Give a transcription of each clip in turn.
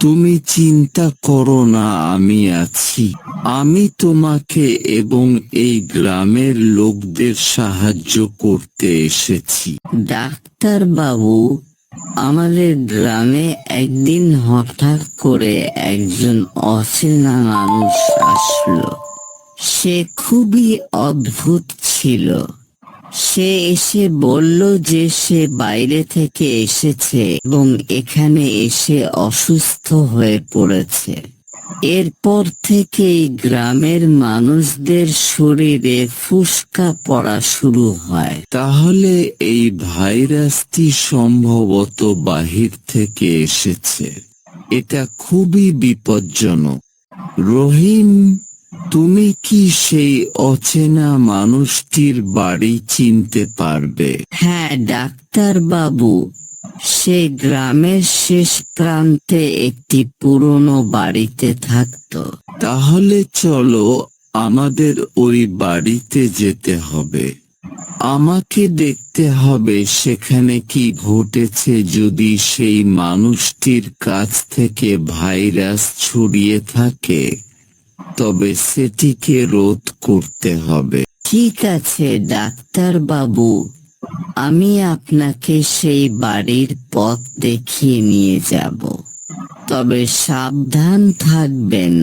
তুমি চিন্তা করো না, আমি আছি। আমি তোমাকে এবং এই গ্রামের লোকদের সাহায্য করতে এসেছি। ডাক্তার বাবু, আমাদের গ্রামে একদিন হঠাৎ করে একজন অচেনা মানুষ আসলো। সে খুবই অদ্ভুত ছিল। সে এসে বলল যে সে বাইরে থেকে এসেছে এবং এখানে এসে অসুস্থ হয়ে পড়েছে। এরপর থেকেই গ্রামের মানুষদের শরীরে ফুসকা পড়া শুরু হয়। তাহলে এই ভাইরাসটি সম্ভবত বাহির থেকে এসেছে। এটা খুবই বিপজ্জনক। রহিম, তুমি কি সেই অচেনা মানুষটির বাড়ি চিনতে পারবে? হ্যাঁ ডাক্তার বাবু, সে গ্রামের শেষ প্রান্তে একটি পুরনো বাড়িতে থাকতো। তাহলে চলো, আমাদের ওই বাড়িতে যেতে হবে। আমাকে দেখতে হবে সেখানে কি ঘটেছে। যদি সেই মানুষটির কাছ থেকে ভাইরাস ছড়িয়ে থাকে, তবে সেটিকে রোধ করতে হবে। ঠিক আছে ডাক্তার বাবু, আমি আপনাকে সেই বাড়ির পথ দেখিয়ে নিয়ে যাব। তবে সাবধান থাকবেন,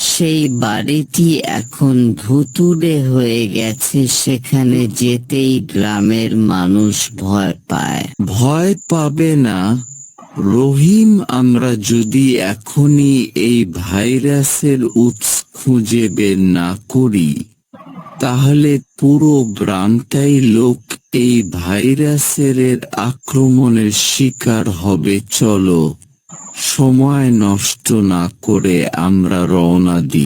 সেই বাড়িটি এখন ভুতুড়ে হয়ে গেছে। সেখানে যেতেই গ্রামের মানুষ ভয় পায়। ভয় পাবে না রহিম, আমরা যদি এখনই এই ভাইরাসের উৎস খুঁজে বের না করি, তাহলে পুরো গ্রামটাই লোক এই ভাইরাসের আক্রমণের শিকার হবে। চলো, সময় নষ্ট না করে আমরা রওনা দিই।